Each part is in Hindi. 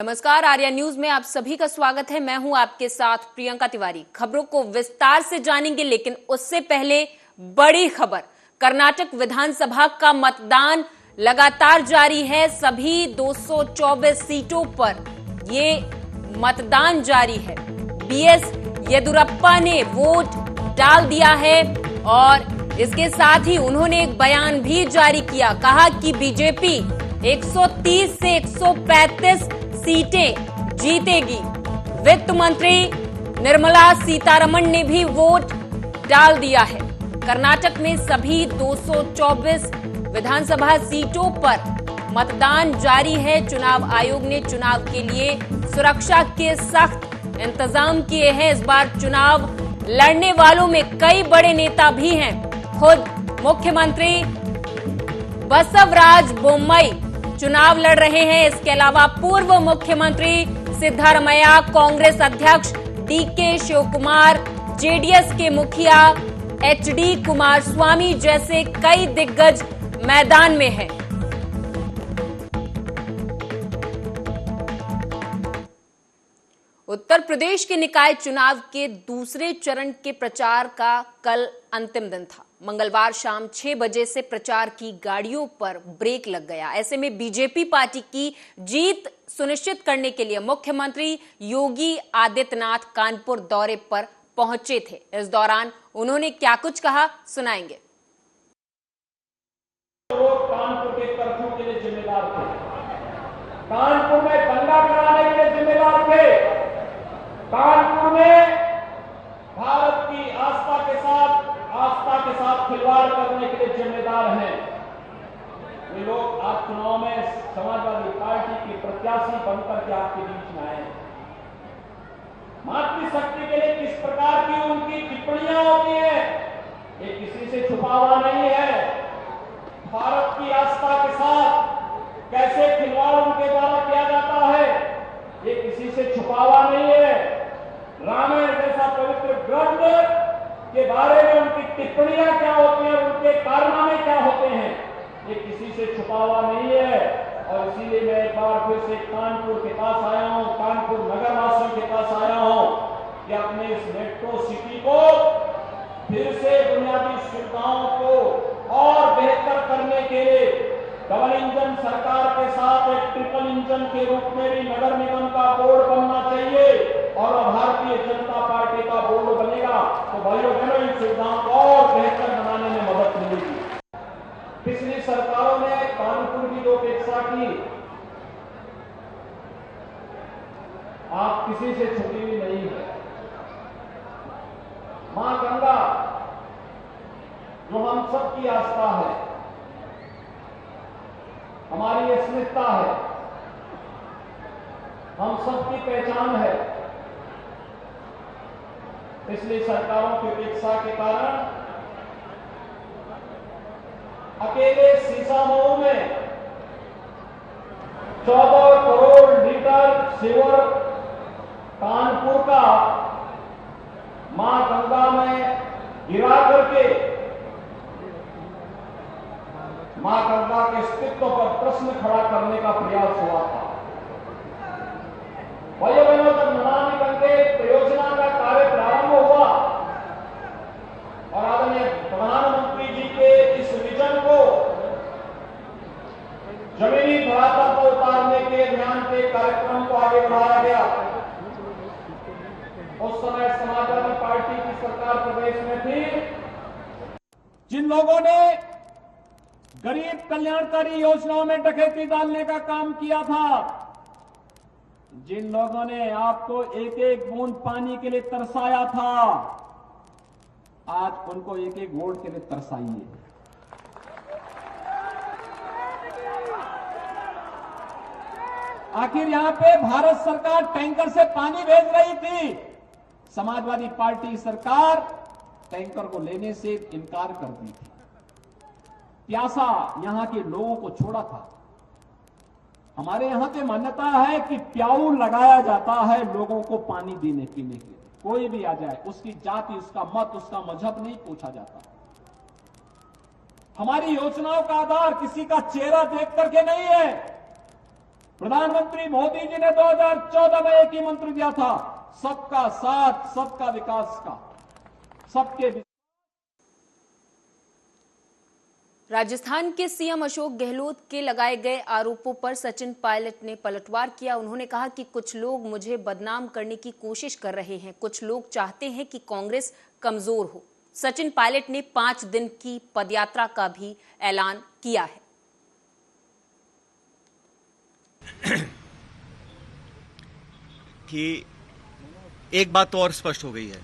नमस्कार, आर्या न्यूज में आप सभी का स्वागत है। मैं हूं आपके साथ प्रियंका तिवारी। खबरों को विस्तार से जानेंगे, लेकिन उससे पहले बड़ी खबर। कर्नाटक विधानसभा का मतदान लगातार जारी है। सभी 224 सीटों पर ये मतदान जारी है। बीएस येदियुरप्पा ने वोट डाल दिया है और इसके साथ ही उन्होंने एक बयान भी जारी किया। कहा कि बीजेपी 130 से 135 सीटें जीतेगी। वित्त मंत्री निर्मला सीतारमण ने भी वोट डाल दिया है। कर्नाटक में सभी 224 विधानसभा सीटों पर मतदान जारी है। चुनाव आयोग ने चुनाव के लिए सुरक्षा के सख्त इंतजाम किए हैं। इस बार चुनाव लड़ने वालों में कई बड़े नेता भी हैं। खुद मुख्यमंत्री बसवराज बोम्मई चुनाव लड़ रहे हैं। इसके अलावा पूर्व मुख्यमंत्री सिद्धरामैया, कांग्रेस अध्यक्ष डीके शिवकुमार, जेडीएस के मुखिया एचडी कुमारस्वामी जैसे कई दिग्गज मैदान में हैं। उत्तर प्रदेश के निकाय चुनाव के दूसरे चरण के प्रचार का कल अंतिम दिन था। मंगलवार शाम 6 बजे से प्रचार की गाड़ियों पर ब्रेक लग गया। ऐसे में बीजेपी पार्टी की जीत सुनिश्चित करने के लिए मुख्यमंत्री योगी आदित्यनाथ कानपुर दौरे पर पहुंचे थे। इस दौरान उन्होंने क्या कुछ कहा, सुनाएंगे। लोग कानपुर के कर्फ्यू के लिए जिम्मेदार थे, कानपुर में दंगा कराने के लिए जिम्मेदार थे, कानपुर में भारत की आस्था के साथ खिलवाड़ करने के लिए जिम्मेदार हैं। ये लोग आज चुनाव में समाजवादी पार्टी के प्रत्याशी बनकर के आपके बीच में आए। मातृशक्ति के लिए किस प्रकार की उनकी टिप्पणियां होती है, ये किसी से छुपा हुआ नहीं है। भारत की आस्था के साथ कैसे खिलवाड़ उनके द्वारा किया जाता है, ये किसी से छुपा हुआ नहीं है। रामायण जैसा पवित्र ग्रंथ के बारे में उनकी टिप्पणियां क्या होती हैं, उनके कारनामे क्या होते हैं, ये किसी से छुपा हुआ नहीं है। और इसीलिए मैं एक बार फिर से कानपुर के पास आया हूं, कानपुर नगरवासियों के पास आया हूं कि अपने इस मेट्रो सिटी को फिर से बुनियादी सुविधाओं को और बेहतर करने के लिए डबल इंजन सरकार के साथ एक ट्रिपल इंजन के रूप में भी नगर निगम का बोर्ड बनना चाहिए। और भारतीय जनता पार्टी का बोर्ड बनेगा तो भाइयों बहनों इन सुविधाओं को और बेहतर बनाने में मदद मिलेगी। पिछली सरकारों ने कानपुर की जो अपेक्षा की, आप किसी से छुपी हुई नहीं है। मां गंगा जो हम सबकी आस्था है, हमारी अस्मिता है, हम सबकी पहचान है। पिछली सरकारों की उपेक्षा के कारण अकेले सीसामऊ में 14 करोड़ लीटर सीवर कानपुर का मां गंगा में गिरा करके मां गंगा के अस्तित्व पर प्रश्न खड़ा करने का प्रयास हुआ था। भाइयों बहनों, जब नमामि गंगे परियोजना का कार्य प्रारंभ हुआ और आदरणीय प्रधानमंत्री जी के इस विजन को जमीनी धरातल पर उतारने के अभियान के कार्यक्रम को आगे बढ़ाया गया। उस समय समाजवादी पार्टी की सरकार प्रदेश में थी। जिन लोगों ने गरीब कल्याणकारी योजनाओं में डकैती डालने का काम किया था, जिन लोगों ने आपको एक एक बूंद पानी के लिए तरसाया था, आज उनको एक एक वोट के लिए तरसाइए। आखिर यहां पे भारत सरकार टैंकर से पानी भेज रही थी, समाजवादी पार्टी सरकार टैंकर को लेने से इनकार कर दी थी। प्यासा यहां के लोगों को छोड़ा था। हमारे यहां की मान्यता है कि प्याऊ लगाया जाता है लोगों को पानी देने पीने के लिए। कोई भी आ जाए, उसकी जाति, उसका मत, उसका मजहब नहीं पूछा जाता। हमारी योजनाओं का आधार किसी का चेहरा देख करके नहीं है, प्रधानमंत्री मोदी जी ने 2014 में एक ही मंत्र दिया था, सबका साथ, सबका विकास का, सबके। राजस्थान के सीएम अशोक गहलोत के लगाए गए आरोपों पर सचिन पायलट ने पलटवार किया। उन्होंने कहा कि कुछ लोग मुझे बदनाम करने की कोशिश कर रहे हैं, कुछ लोग चाहते हैं कि कांग्रेस कमजोर हो। सचिन पायलट ने 5 दिन की पदयात्रा का भी ऐलान किया है। कि एक बात तो और स्पष्ट हो गई है,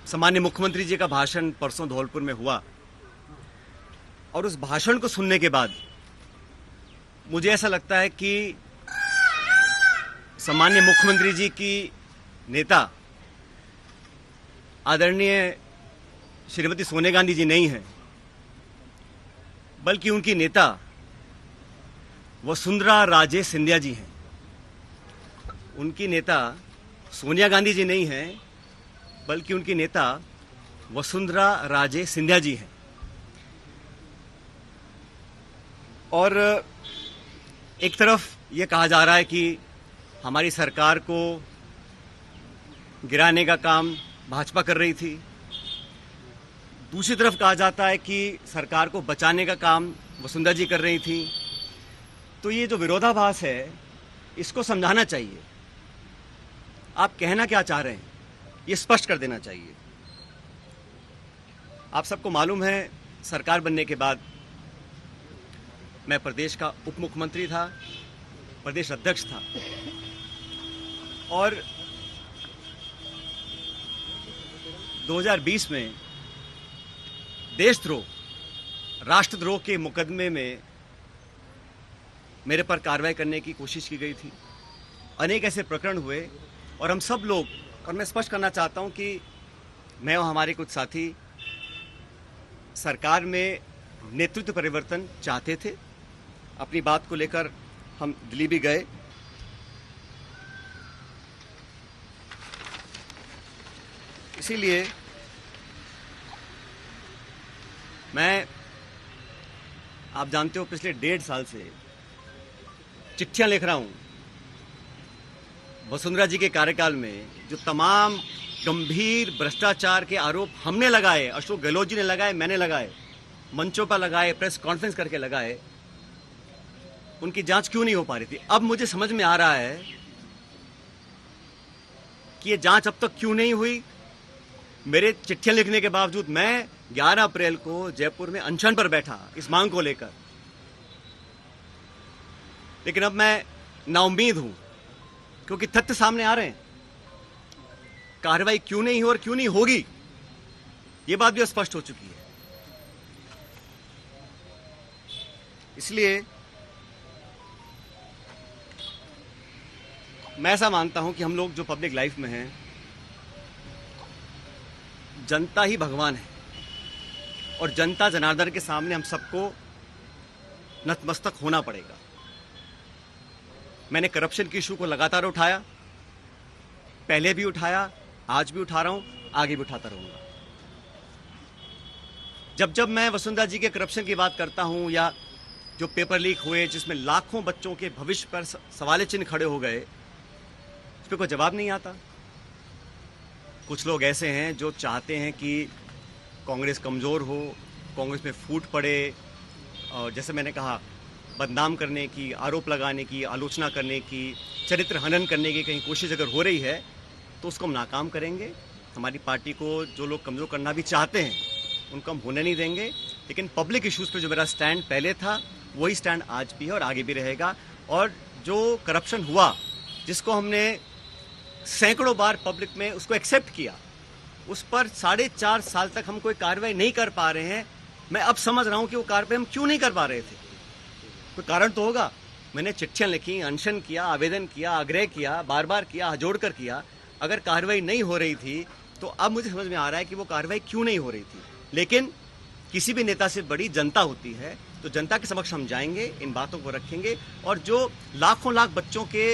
सम्माननीय मुख्यमंत्री जी का भाषण परसों धौलपुर में हुआ और उस भाषण को सुनने के बाद मुझे ऐसा लगता है कि सम्माननीय मुख्यमंत्री जी की नेता आदरणीय श्रीमती सोनिया गांधी जी नहीं है, बल्कि उनकी नेता वसुंधरा राजे सिंधिया जी हैं। उनकी नेता सोनिया गांधी जी नहीं हैं, बल्कि उनकी नेता वसुंधरा राजे सिंधिया जी हैं। और एक तरफ ये कहा जा रहा है कि हमारी सरकार को गिराने का काम भाजपा कर रही थी, दूसरी तरफ कहा जाता है कि सरकार को बचाने का काम वसुंधरा जी कर रही थी। तो ये जो विरोधाभास है, इसको समझाना चाहिए। आप कहना क्या चाह रहे हैं, ये स्पष्ट कर देना चाहिए। आप सबको मालूम है, सरकार बनने के बाद मैं प्रदेश का उप मुख्यमंत्री था, प्रदेश अध्यक्ष था, और 2020 में देशद्रोह, राष्ट्रद्रोह के मुकदमे में मेरे पर कार्रवाई करने की कोशिश की गई थी। अनेक ऐसे प्रकरण हुए और हम सब लोग, और मैं स्पष्ट करना चाहता हूं कि मैं और हमारे कुछ साथी सरकार में नेतृत्व परिवर्तन चाहते थे। अपनी बात को लेकर हम दिल्ली भी गए। इसीलिए मैं, आप जानते हो, पिछले 1.5 साल से चिट्ठियां लिख रहा हूं वसुंधरा जी के कार्यकाल में जो तमाम गंभीर भ्रष्टाचार के आरोप हमने लगाए, अशोक गहलोत जी ने लगाए, मैंने लगाए, मंचों पर लगाए, प्रेस कॉन्फ्रेंस करके लगाए, उनकी जांच क्यों नहीं हो पा रही थी। अब मुझे समझ में आ रहा है कि ये जांच अब तक क्यों नहीं हुई। मेरे चिट्ठियां लिखने के बावजूद मैं 11 अप्रैल को जयपुर में अनशन पर बैठा इस मांग को लेकर, लेकिन अब मैं नाउम्मीद हूं क्योंकि तथ्य सामने आ रहे हैं। कार्रवाई क्यों नहीं हो और क्यों नहीं होगी, यह बात भी स्पष्ट हो चुकी है। इसलिए मैं ऐसा मानता हूं कि हम लोग जो पब्लिक लाइफ में हैं, जनता ही भगवान है और जनता जनार्दन के सामने हम सबको नतमस्तक होना पड़ेगा। मैंने करप्शन की इशू को लगातार उठाया, पहले भी उठाया, आज भी उठा रहा हूं, आगे भी उठाता रहूंगा। जब जब मैं वसुंधरा जी के करप्शन की बात करता हूं या जो पेपर लीक हुए जिसमें लाखों बच्चों के भविष्य पर सवाल चिन्ह खड़े हो गए, इस पर कोई जवाब नहीं आता। कुछ लोग ऐसे हैं जो चाहते हैं कि कांग्रेस कमज़ोर हो, कांग्रेस में फूट पड़े, और जैसे मैंने कहा, बदनाम करने की, आरोप लगाने की, आलोचना करने की, चरित्र हनन करने की कहीं कोशिश अगर हो रही है तो उसको हम नाकाम करेंगे। हमारी पार्टी को जो लोग कमज़ोर करना भी चाहते हैं उनको हम होने नहीं देंगे। लेकिन पब्लिक इश्यूज़ पे जो मेरा स्टैंड पहले था वही स्टैंड आज भी है और आगे भी रहेगा। और जो करप्शन हुआ, जिसको हमने सैकड़ों बार पब्लिक में उसको एक्सेप्ट किया, उस पर 4.5 साल तक हम कोई कार्रवाई नहीं कर पा रहे हैं। मैं अब समझ रहा हूं कि वो कार्रवाई हम क्यों नहीं कर पा रहे थे। कोई कारण तो होगा। मैंने चिट्ठियां लिखी, अनशन किया, आवेदन किया, आग्रह किया, बार बार किया, हाथ जोड़ कर किया। अगर कार्रवाई नहीं हो रही थी तो अब मुझे समझ में आ रहा है कि वो कार्रवाई क्यों नहीं हो रही थी। लेकिन किसी भी नेता से बड़ी जनता होती है, तो जनता के समक्ष हम जाएंगे, इन बातों को रखेंगे, और जो लाखों लाख बच्चों के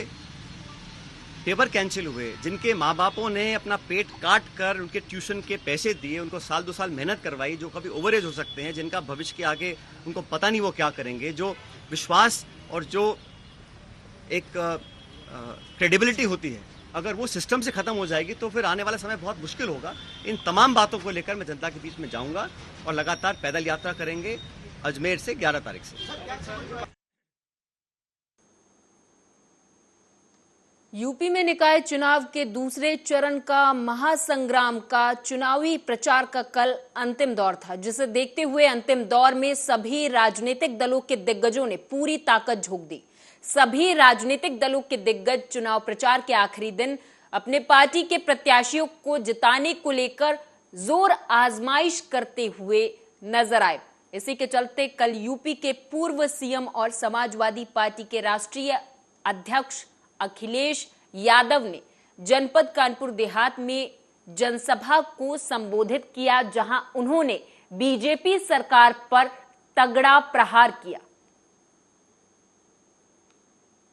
पेपर कैंसिल हुए, जिनके माँ बापों ने अपना पेट काट कर उनके ट्यूशन के पैसे दिए, उनको साल 2 साल मेहनत करवाई, जो कभी ओवरेज हो सकते हैं, जिनका भविष्य के आगे उनको पता नहीं वो क्या करेंगे, जो विश्वास और जो एक क्रेडिबिलिटी होती है, अगर वो सिस्टम से खत्म हो जाएगी तो फिर आने वाला समय बहुत मुश्किल होगा। इन तमाम बातों को लेकर मैं जनता के बीच में जाऊंगा और लगातार पैदल यात्रा करेंगे अजमेर से 11 तारीख से। यूपी में निकाय चुनाव के दूसरे चरण का महासंग्राम का चुनावी प्रचार का कल अंतिम दौर था, जिसे देखते हुए अंतिम दौर में सभी राजनीतिक दलों के दिग्गजों ने पूरी ताकत झोंक दी। सभी राजनीतिक दलों के दिग्गज चुनाव प्रचार के आखिरी दिन अपने पार्टी के प्रत्याशियों को जिताने को लेकर जोर आजमाइश करते हुए नजर आए। इसी के चलते कल यूपी के पूर्व सीएम और समाजवादी पार्टी के राष्ट्रीय अध्यक्ष अखिलेश यादव ने जनपद कानपुर देहात में जनसभा को संबोधित किया, जहां उन्होंने बीजेपी सरकार पर तगड़ा प्रहार किया।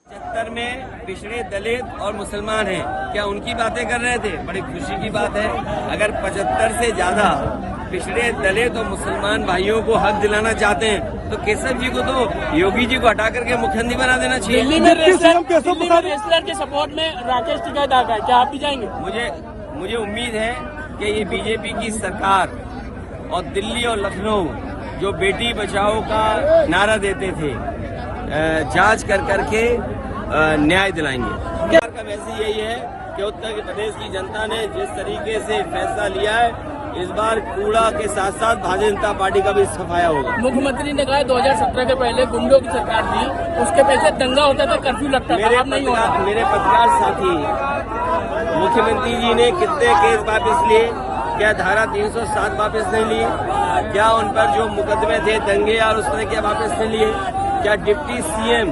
75 में पिछड़े दलित और मुसलमान हैं, क्या उनकी बातें कर रहे थे? बड़ी खुशी की बात है। अगर 75 से ज्यादा पिछड़े दलित और मुसलमान भाइयों को हक दिलाना चाहते हैं तो केशव जी को तो योगी जी को हटा करके मुख्यमंत्री बना देना चाहिए। दिल्ली में रेसलर के सपोर्ट में राकेश टिकैत आ गए, क्या आप भी जाएंगे? मुझे उम्मीद है कि ये बीजेपी की सरकार और दिल्ली और लखनऊ जो बेटी बचाओ का नारा देते थे, जांच कर करके न्याय दिलाएंगे। सरकार का मैसेज यही है कि उत्तर प्रदेश की जनता ने जिस तरीके से फैसला लिया है, इस बार कूड़ा के साथ साथ भारतीय जनता पार्टी का भी सफाया होगा। मुख्यमंत्री ने कहा 2017 के पहले गुंडों की सरकार थी, उसके पहले दंगा होता था, कर्फ्यू लगता था, अब नहीं हो रहा। मेरे पत्रकार साथी, मुख्यमंत्री जी ने कितने केस वापस लिए? क्या धारा 307 वापस नहीं लिए? क्या उन पर जो मुकदमे थे दंगे और उस तरह के वापस नहीं लिए? क्या डिप्टी सीएम,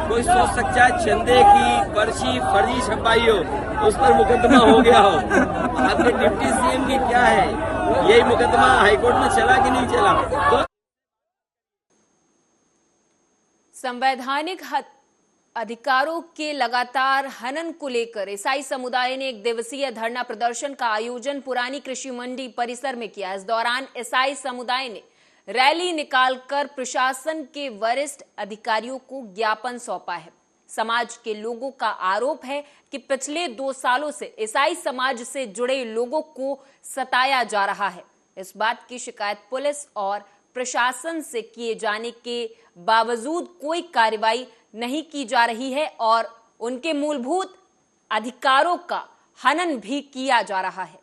कोई सोच सकता है चंदे की पर्ची फर्जी छपाई हो, उस पर मुकदमा हो गया हो? आपके डिप्टी सीएम की क्या है, यही मुकदमा हाईकोर्ट में चला कि नहीं चला? तो संवैधानिक अधिकारों के लगातार हनन को लेकर ईसाई समुदाय ने एक दिवसीय धरना प्रदर्शन का आयोजन पुरानी कृषि मंडी परिसर में किया। इस दौरान ईसाई समुदाय ने रैली निकालकर प्रशासन के वरिष्ठ अधिकारियों को ज्ञापन सौंपा है। समाज के लोगों का आरोप है कि पिछले 2 सालों से ईसाई समाज से जुड़े लोगों को सताया जा रहा है। इस बात की शिकायत पुलिस और प्रशासन से किए जाने के बावजूद कोई कार्रवाई नहीं की जा रही है और उनके मूलभूत अधिकारों का हनन भी किया जा रहा है।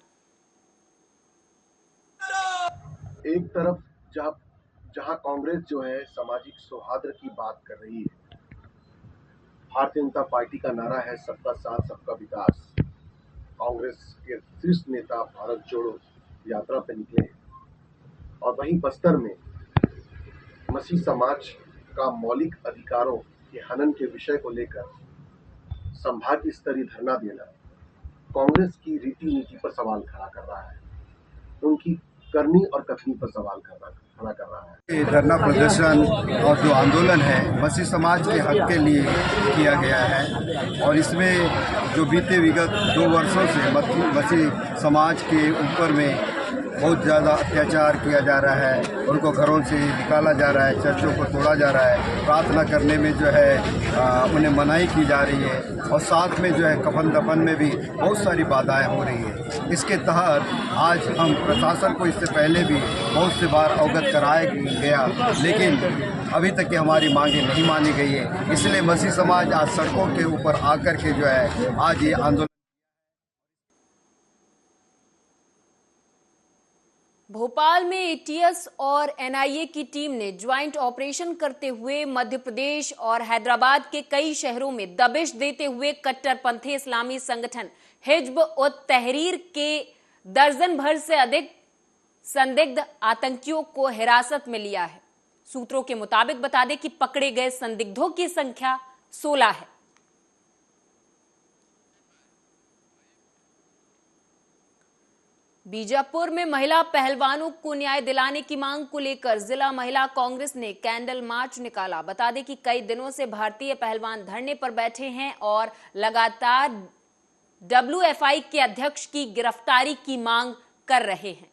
एक तरफ जहां कांग्रेस जो है सामाजिक सौहार्द की बात कर रही है, भारतीय जनता पार्टी का नारा है सबका साथ सबका विकास। कांग्रेस के शीर्ष नेता भारत जोड़ो यात्रा पर निकले और वहीं बस्तर में मसीह समाज का मौलिक अधिकारों के हनन के विषय को लेकर संभागीय स्तरीय धरना देना कांग्रेस की रीति नीति पर सवाल खड़ा कर रहा है, उनकी करनी और कथनी पर सवाल खड़ा कर रहा है। ये धरना प्रदर्शन और जो आंदोलन है मसीह समाज के हक के लिए किया गया है और इसमें जो बीते विगत 2 वर्षों से मसीह समाज के ऊपर में बहुत ज़्यादा अत्याचार किया जा रहा है, उनको घरों से निकाला जा रहा है, चर्चों को तोड़ा जा रहा है, प्रार्थना करने में जो है उन्हें मनाही की जा रही है और साथ में जो है कफन दफन में भी बहुत सारी बाधाएं हो रही है। इसके तहत आज हम प्रशासन को इससे पहले भी बहुत से बार अवगत कराया गया, लेकिन अभी तक की हमारी मांगे नहीं मानी गई है। इसलिए मसीह समाज आज सड़कों के ऊपर आकर के जो है आज ये आंदोलन। भोपाल में एटीएस और एनआईए की टीम ने ज्वाइंट ऑपरेशन करते हुए मध्य प्रदेश और हैदराबाद के कई शहरों में दबिश देते हुए कट्टरपंथी इस्लामी संगठन हिज्ब उत तहरीर के दर्जन भर से अधिक संदिग्ध आतंकियों को हिरासत में लिया है। सूत्रों के मुताबिक बता दें कि पकड़े गए संदिग्धों की संख्या 16 है। बीजापुर में महिला पहलवानों को न्याय दिलाने की मांग को लेकर जिला महिला कांग्रेस ने कैंडल मार्च निकाला। बता दें कि कई दिनों से भारतीय पहलवान धरने पर बैठे हैं और लगातार WFI के अध्यक्ष की गिरफ्तारी की मांग कर रहे हैं।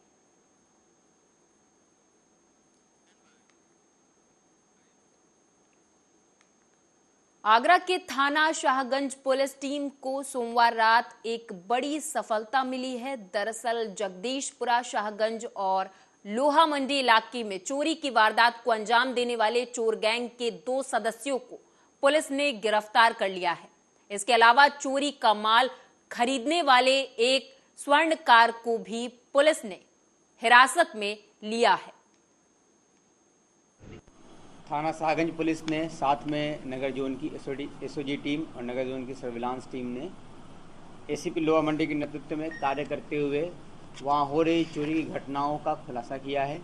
आगरा के थाना शाहगंज पुलिस टीम को सोमवार रात एक बड़ी सफलता मिली है। दरअसल जगदीशपुरा, शाहगंज और लोहा मंडी इलाके में चोरी की वारदात को अंजाम देने वाले चोर गैंग के 2 सदस्यों को पुलिस ने गिरफ्तार कर लिया है। इसके अलावा चोरी का माल खरीदने वाले एक स्वर्णकार को भी पुलिस ने हिरासत में लिया है। थाना शाहगंज पुलिस ने साथ में नगर जोन की एसओजी टीम और नगर जोन की सर्विलांस टीम ने एसीपी लोहा मंडी के नेतृत्व में कार्य करते हुए वहां हो रही चोरी की घटनाओं का खुलासा किया है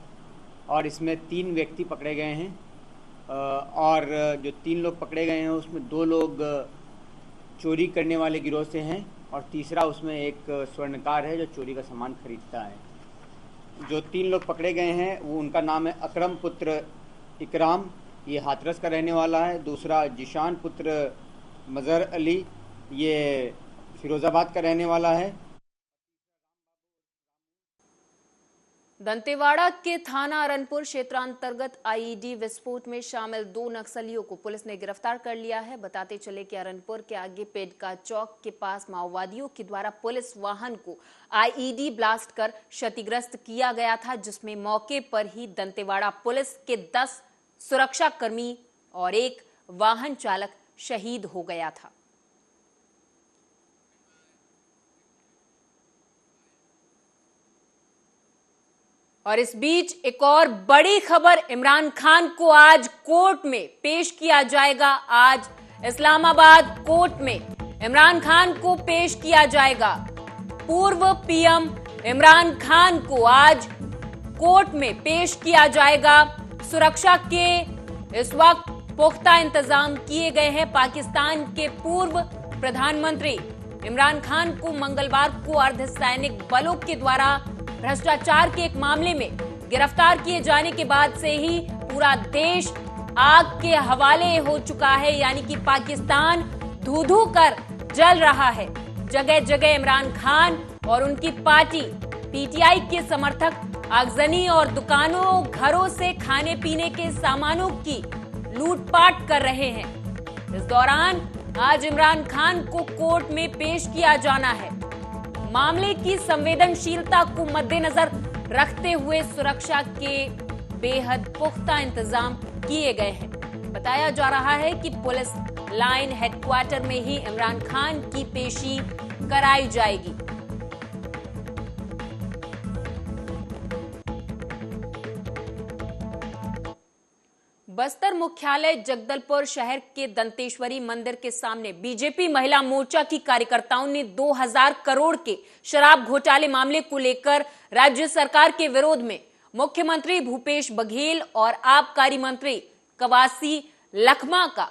और इसमें 3 व्यक्ति पकड़े गए हैं और जो 3 लोग पकड़े गए हैं उसमें 2 लोग चोरी करने वाले गिरोह से हैं और तीसरा उसमें एक स्वर्णकार है जो चोरी का सामान खरीदता है। जो 3 लोग पकड़े गए हैं वो उनका नाम है अकरम पुत्र इकराम, ये हाथरस का रहने वाला है। दूसरा जिशान पुत्र मजहर अली, ये फिरोजाबाद का रहने वाला है। दंतेवाड़ा के थाना अरनपुर क्षेत्रांतर्गत आईईडी विस्फोट में शामिल 2 नक्सलियों को पुलिस ने गिरफ्तार कर लिया है। बताते चले कि अरनपुर के आगे पेडका चौक के पास माओवादियों के द्वारा पुलिस वाहन को आईईडी ब्लास्ट कर क्षतिग्रस्त किया गया था, जिसमें मौके पर ही दंतेवाड़ा पुलिस के 10 सुरक्षाकर्मी और एक वाहन चालक शहीद हो गया था। और इस बीच एक और बड़ी खबर, इमरान खान को आज कोर्ट में पेश किया जाएगा। आज इस्लामाबाद कोर्ट में इमरान खान को पेश किया जाएगा। पूर्व पीएम इमरान खान को आज कोर्ट में पेश किया जाएगा। सुरक्षा के इस वक्त पुख्ता इंतजाम किए गए हैं। पाकिस्तान के पूर्व प्रधानमंत्री इमरान खान को मंगलवार को अर्धसैनिक बलों के द्वारा भ्रष्टाचार के एक मामले में गिरफ्तार किए जाने के बाद से ही पूरा देश आग के हवाले हो चुका है, यानी कि पाकिस्तान धू-धू कर जल रहा है। जगह जगह इमरान खान और उनकी पार्टी पीटीआई के समर्थक आगजनी और दुकानों, घरों से खाने पीने के सामानों की लूटपाट कर रहे हैं। इस दौरान आज इमरान खान को कोर्ट में पेश किया जाना है। मामले की संवेदनशीलता को मद्देनजर रखते हुए सुरक्षा के बेहद पुख्ता इंतजाम किए गए हैं। बताया जा रहा है कि पुलिस लाइन हेडक्वार्टर में ही इमरान खान की पेशी कराई जाएगी। बस्तर मुख्यालय जगदलपुर शहर के दंतेश्वरी मंदिर के सामने बीजेपी महिला मोर्चा की कार्यकर्ताओं ने 2000 करोड़ के शराब घोटाले मामले को लेकर राज्य सरकार के विरोध में मुख्यमंत्री भूपेश बघेल और आबकारी मंत्री कवासी लखमा का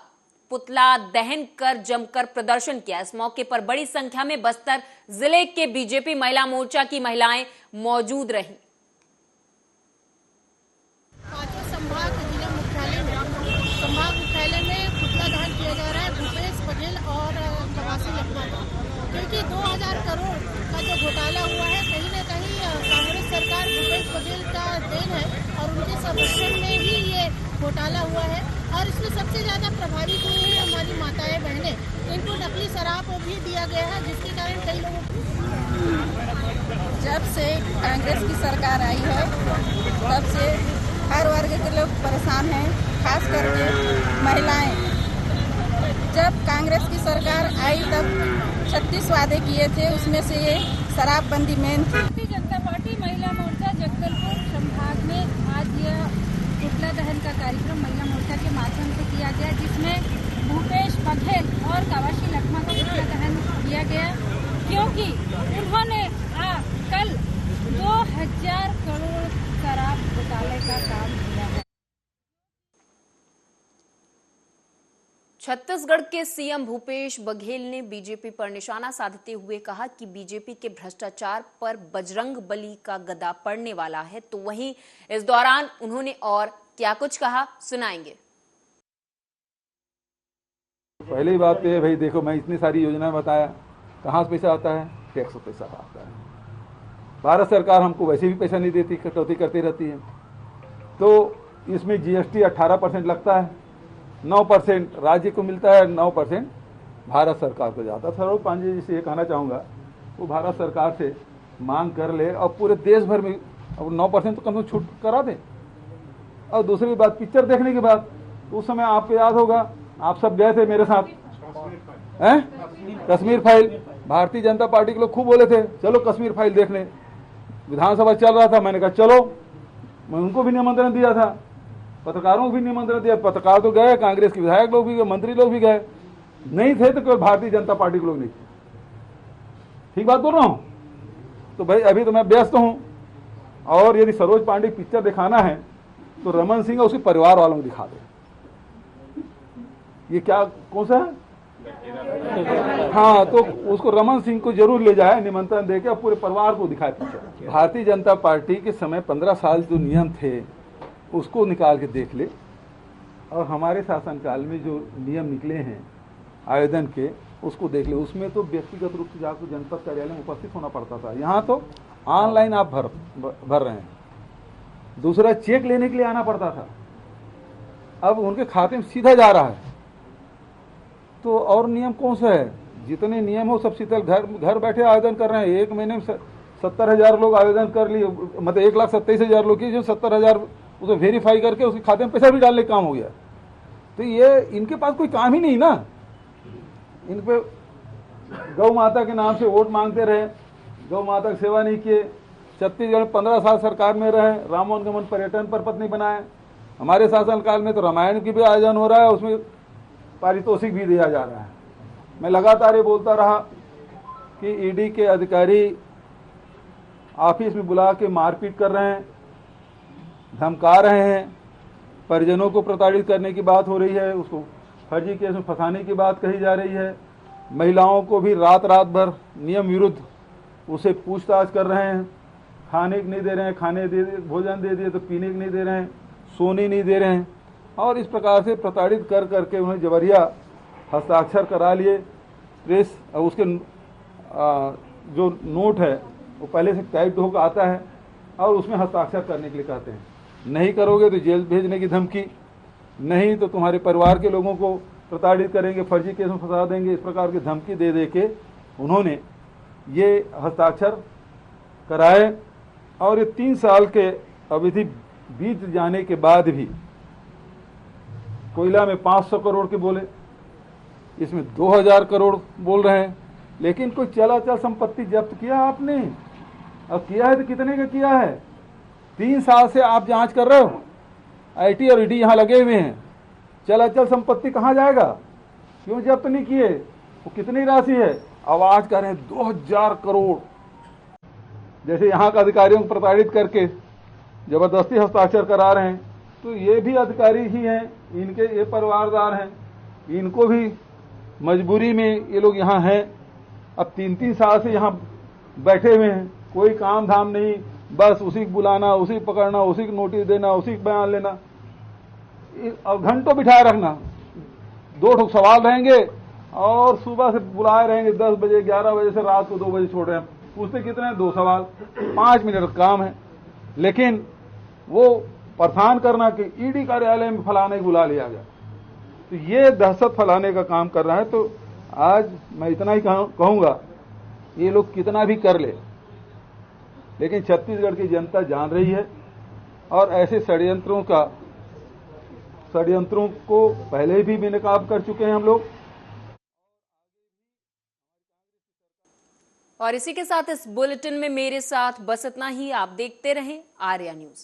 पुतला दहन कर जमकर प्रदर्शन किया। इस मौके पर बड़ी संख्या में बस्तर जिले के बीजेपी महिला मोर्चा की महिलाएं मौजूद रहीं। संभाग मुख्यालय में पुतला दहन किया जा रहा है भूपेश बघेल और कवासी लखमा का, क्योंकि 2000 करोड़ का जो घोटाला हुआ है कहीं न कहीं कांग्रेस सरकार भूपेश बघेल का देन है और उनके संरक्षण में ही ये घोटाला हुआ है। और इसमें सबसे ज्यादा प्रभावित हुई है हमारी माताएं बहनें, इनको नकली शराब भी दिया गया है, जिसके कारण कई लोगों जब से कांग्रेस की सरकार आई है तब से हर वर्ग के लोग परेशान हैं, खास करके महिलाएं। जब कांग्रेस की सरकार आई तब 36 वादे किए थे, उसमें से ये शराबबंदी मेन थी। भारतीय जनता पार्टी महिला मोर्चा जगदलपुर संभाग में आज यह पुतला दहन का कार्यक्रम महिला मोर्चा के माध्यम से किया गया, जिसमें भूपेश बघेल और कवासी लखमा का पुतला दहन किया गया, क्योंकि उन्होंने कल 2000 करोड़ शराब घोटाले का काम किया है। छत्तीसगढ़ के सीएम भूपेश बघेल ने बीजेपी पर निशाना साधते हुए कहा कि बीजेपी के भ्रष्टाचार पर बजरंग बली का गदा पड़ने वाला है। तो वहीं इस दौरान उन्होंने और क्या कुछ कहा, सुनाएंगे। पहली बात तो ये भाई देखो, मैं इतनी सारी योजना बताया, कहाँ से पैसा आता है? टैक्स से पैसा आता है। भारत सरकार हमको वैसे भी पैसा नहीं देती, कटौती करती रहती है। तो इसमें जीएसटी 18% लगता है, 9% राज्य को मिलता है, 9% भारत सरकार को जाता है। सरोज पांडे जी से ये कहना चाहूँगा वो भारत सरकार से मांग कर ले और पूरे देश भर में अब 9% तो कम से कम छूट करा दे। और दूसरी बात, पिक्चर देखने के बाद उस समय आपको याद होगा, आप सब गए थे मेरे साथ, कश्मीर फाइल, भारतीय जनता पार्टी के लोग खूब बोले थे चलो कश्मीर फाइल देखने, विधानसभा चल रहा था, मैंने कहा चलो, मैं उनको भी निमंत्रण दिया था, पत्रकारों को भी निमंत्रण दिया, पत्रकार तो गए, कांग्रेस के विधायक लोग भी गए, मंत्री लोग भी गए, नहीं थे तो कोई भारतीय जनता पार्टी के लोग नहीं थे। ठीक बात बोल रहा हूँ? तो भाई अभी तो मैं व्यस्त हूँ, और यदि सरोज पांडे पिक्चर दिखाना है तो रमन सिंह और उसके परिवार वालों को दिखा दो। ये क्या कौन सा है? हाँ, तो उसको रमन सिंह को जरूर ले जाए, निमंत्रण देके और पूरे परिवार को दिखाए पिक्चर। भारतीय जनता पार्टी के समय 15 साल जो नियम थे उसको निकाल के देख ले, और हमारे शासनकाल में जो नियम निकले हैं आवेदन के उसको देख ले। उसमें तो व्यक्तिगत रूप से जाकर जनपद कार्यालय में उपस्थित होना पड़ता था, यहाँ तो ऑनलाइन आप भर रहे हैं। दूसरा, चेक लेने के लिए आना पड़ता था, अब उनके खाते में सीधा जा रहा है। तो और नियम कौन सा है? जितने नियम हो सब शीतल, घर बैठे आवेदन कर रहे हैं। एक महीने में 70,000 लोग आवेदन कर लिए, मतलब 1,27,000 लोग की, जो 70,000 उसे वेरीफाई करके उसके खाते में पैसा भी डालने का काम हो गया। तो ये इनके पास कोई काम ही नहीं ना, इन पे गौ माता के नाम से वोट मांगते रहे, गौ माता की सेवा नहीं किए। छत्तीसगढ़ 15 साल सरकार में रहे, राम वनगमन पर्यटन पर पत्नी बनाए। हमारे शासनकाल में तो रामायण की भी आयोजन हो रहा है, उसमें पारितोषिक भी दिया जा रहा है। मैं लगातार ये बोलता रहा कि ईडी के अधिकारी ऑफिस में बुला के मारपीट कर रहे हैं, धमका रहे हैं, परिजनों को प्रताड़ित करने की बात हो रही है, उसको फर्जी केस में फंसाने की बात कही जा रही है। महिलाओं को भी रात भर नियम विरुद्ध उसे पूछताछ कर रहे हैं, खाने को नहीं दे रहे हैं, खाने दे भोजन दे दिए तो पीने को नहीं दे रहे हैं, सोने नहीं दे रहे हैं, और इस प्रकार से प्रताड़ित कर करके उन्हें जबरिया हस्ताक्षर करा लिए। प्रेस उसके जो नोट है वो पहले से टाइप होकर आता है और उसमें हस्ताक्षर करने के लिए कहते हैं, नहीं करोगे तो जेल भेजने की धमकी, नहीं तो तुम्हारे परिवार के लोगों को प्रताड़ित करेंगे, फर्जी केस में फंसा देंगे। इस प्रकार की धमकी दे दे के उन्होंने ये हस्ताक्षर कराए, और ये 3 साल के अवधि बीत जाने के बाद भी कोयला में 500 करोड़ के बोले, इसमें 2000 करोड़ बोल रहे हैं, लेकिन कोई चल संपत्ति जब्त किया आपने? और किया है तो कितने का किया है? 3 साल से आप जांच कर रहे हो, आईटी और ईडी यहाँ लगे हुए हैं, चल संपत्ति कहाँ जाएगा? क्यों जब्त नहीं किए? वो कितनी राशि है? आवाज कर रहे हैं 2000 करोड़। जैसे यहाँ के अधिकारियों को प्रताड़ित करके जबरदस्ती हस्ताक्षर करा रहे हैं, तो ये भी अधिकारी ही हैं, इनके ये परिवारदार हैं, इनको भी मजबूरी में ये लोग यहाँ हैं। अब 3-3 साल से यहाँ बैठे हुए हैं, कोई काम धाम नहीं, बस उसी को बुलाना, उसी को पकड़ना, उसी को नोटिस देना, उसी को बयान लेना, और घंटों बिठाए रखना। 2 सवाल रहेंगे और सुबह से बुलाए रहेंगे 10 बजे, 11 बजे से रात को 2 बजे छोड़ रहे हैं। पूछते कितने हैं? 2 सवाल, 5 मिनट का काम है, लेकिन वो परेशान करना कि ईडी कार्यालय में फलाने को बुला लिया गया। तो ये दहशत फैलाने का काम कर रहा है। तो आज मैं इतना ही कहूँगा, ये लोग कितना भी कर ले, लेकिन छत्तीसगढ़ की जनता जान रही है, और ऐसे षड्यंत्रों को पहले भी बेनकाब कर चुके हैं हम लोग। और इसी के साथ इस बुलेटिन में मेरे साथ बस इतना ही। आप देखते रहें आर्या न्यूज।